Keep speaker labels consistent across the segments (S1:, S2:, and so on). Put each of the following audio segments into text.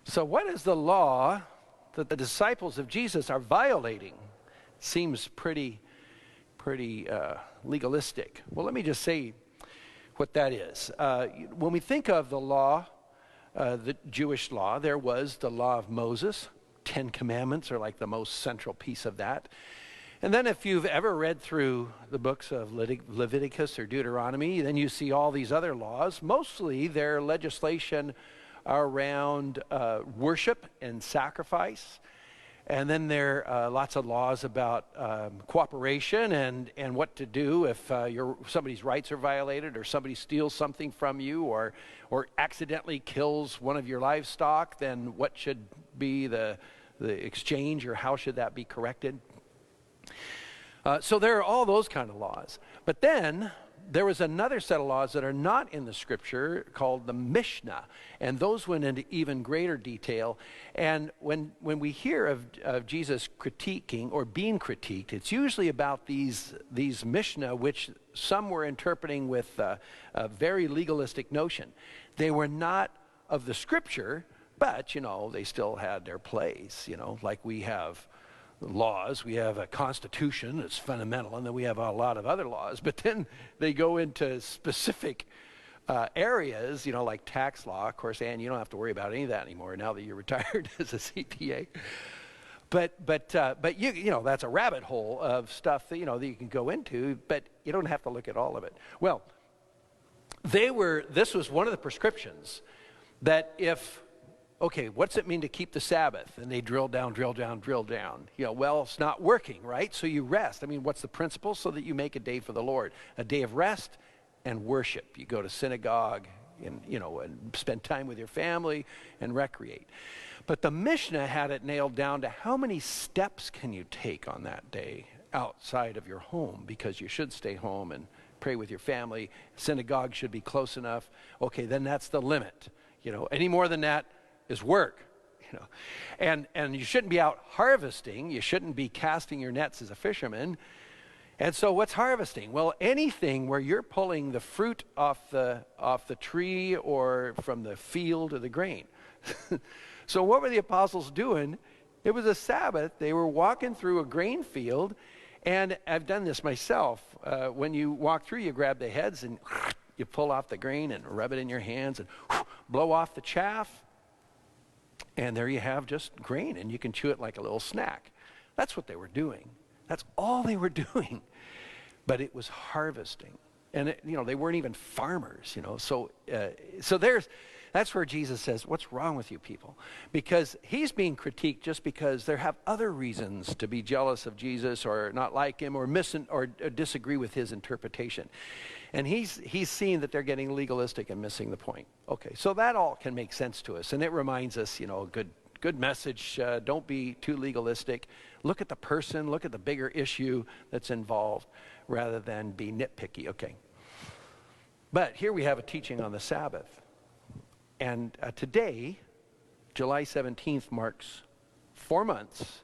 S1: So what is the law that the disciples of Jesus are violating? Seems pretty legalistic. Well, let me just say what that is. When we think of the law, the Jewish law, there was the law of Moses. 10 Commandments are like the most central piece of that. And then if you've ever read through the books of Leviticus or Deuteronomy, then you see all these other laws. Mostly their legislation around worship and sacrifice. And then there are lots of laws about cooperation and what to do if somebody's rights are violated, or somebody steals something from you, or accidentally kills one of your livestock. Then what should be the exchange, or how should that be corrected? So there are all those kind of laws. But then there was another set of laws that are not in the scripture called the Mishnah, and those went into even greater detail. And when we hear of Jesus critiquing or being critiqued, it's usually about these Mishnah, which some were interpreting with a very legalistic notion. They were not of the scripture, but they still had their place. Like we have laws, we have a constitution that's fundamental, and then we have a lot of other laws, but then they go into specific areas, like tax law. Of course, Ann, you don't have to worry about any of that anymore now that you're retired as a CPA. But you that's a rabbit hole of stuff that that you can go into, but you don't have to look at all of it. Well, this was one of the prescriptions that if, okay, what's it mean to keep the Sabbath? And they drill down. Well, it's not working, right? So you rest. What's the principle? So that you make a day for the Lord, a day of rest and worship. You go to synagogue and spend time with your family and recreate. But the Mishnah had it nailed down to how many steps can you take on that day outside of your home, because you should stay home and pray with your family. Synagogue should be close enough. Okay, then that's the limit. Any more than that is work, and you shouldn't be out harvesting. You shouldn't be casting your nets as a fisherman. And so what's harvesting? Well, anything where you're pulling the fruit off the tree or from the field or the grain. So what were the apostles doing? It was a Sabbath. They were walking through a grain field, and I've done this myself. When you walk through, you grab the heads and you pull off the grain and rub it in your hands and blow off the chaff. And there you have just grain, and you can chew it like a little snack. That's what they were doing. That's all they were doing. But it was harvesting. And they weren't even farmers, So that's where Jesus says, what's wrong with you people? Because he's being critiqued just because there have other reasons to be jealous of Jesus or not like him or disagree with his interpretation. And he's seeing that they're getting legalistic and missing the point. Okay, so that all can make sense to us. And it reminds us, a good message. Don't be too legalistic. Look at the person. Look at the bigger issue that's involved rather than be nitpicky. Okay. But here we have a teaching on the Sabbath. And today, July 17th, marks 4 months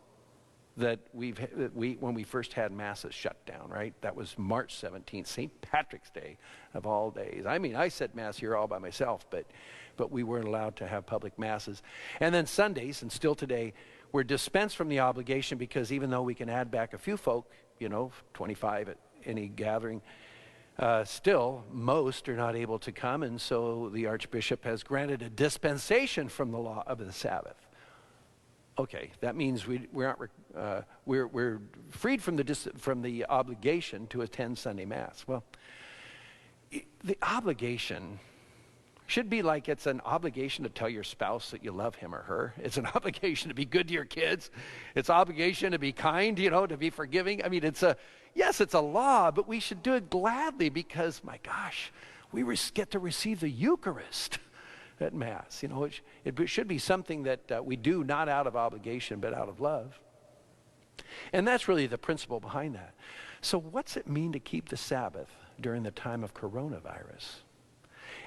S1: that when we first had masses shut down, right? That was March 17th, St. Patrick's Day of all days. I said mass here all by myself, but we weren't allowed to have public masses. And then Sundays, and still today, we're dispensed from the obligation, because even though we can add back a few folk, 25 at any gathering, still most are not able to come, and so the Archbishop has granted a dispensation from the law of the Sabbath. Okay, that means we're freed from the obligation to attend Sunday Mass. Well, the obligation should be like it's an obligation to tell your spouse that you love him or her. It's an obligation to be good to your kids. It's an obligation to be kind, to be forgiving. It's a law, but we should do it gladly because, my gosh, we get to receive the Eucharist at Mass. It should be something that we do not out of obligation, but out of love. And that's really the principle behind that. So what's it mean to keep the Sabbath during the time of coronavirus?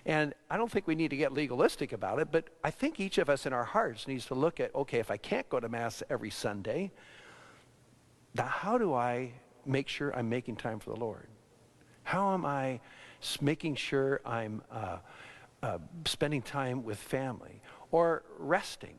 S1: And I don't think we need to get legalistic about it, but I think each of us in our hearts needs to look at, okay, if I can't go to Mass every Sunday, now how do I make sure I'm making time for the Lord? How am I making sure I'm spending time with family? or resting.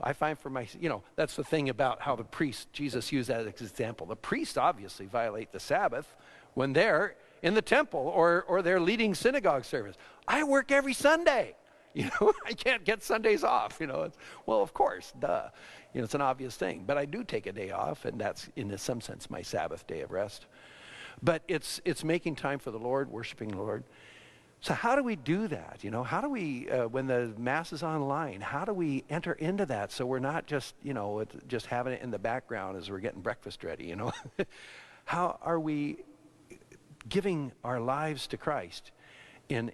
S1: I find for my, that's the thing about how the priest, Jesus used that as an example. The priests obviously violate the Sabbath when they're in the temple or they're leading synagogue service. I work every Sunday. I can't get Sundays off. Well, of course, duh. It's an obvious thing. But I do take a day off, and that's, in some sense, my Sabbath day of rest. But it's making time for the Lord, worshiping the Lord. So how do we do that? How do we, when the Mass is online, how do we enter into that so we're not just, just having it in the background as we're getting breakfast ready, How are we giving our lives to Christ in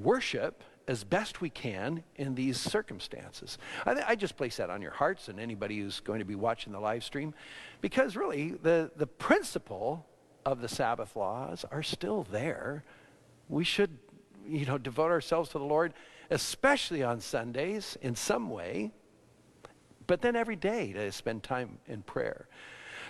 S1: worship as best we can in these circumstances? I just place that on your hearts and anybody who's going to be watching the live stream, because really the principle of the Sabbath laws are still there. We should, devote ourselves to the Lord, especially on Sundays in some way, but then every day to spend time in prayer.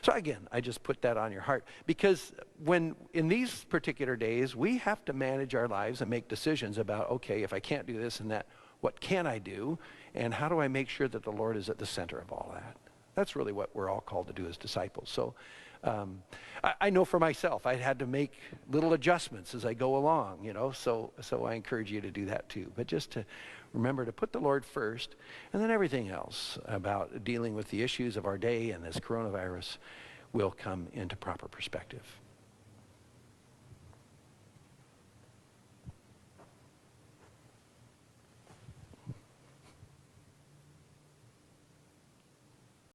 S1: So again, I just put that on your heart, because when in these particular days, we have to manage our lives and make decisions about, okay, if I can't do this and that, what can I do? And how do I make sure that the Lord is at the center of all that? That's really what we're all called to do as disciples. So I know for myself, I had to make little adjustments as I go along, so I encourage you to do that too. But just to remember to put the Lord first, and then everything else about dealing with the issues of our day and this coronavirus will come into proper perspective.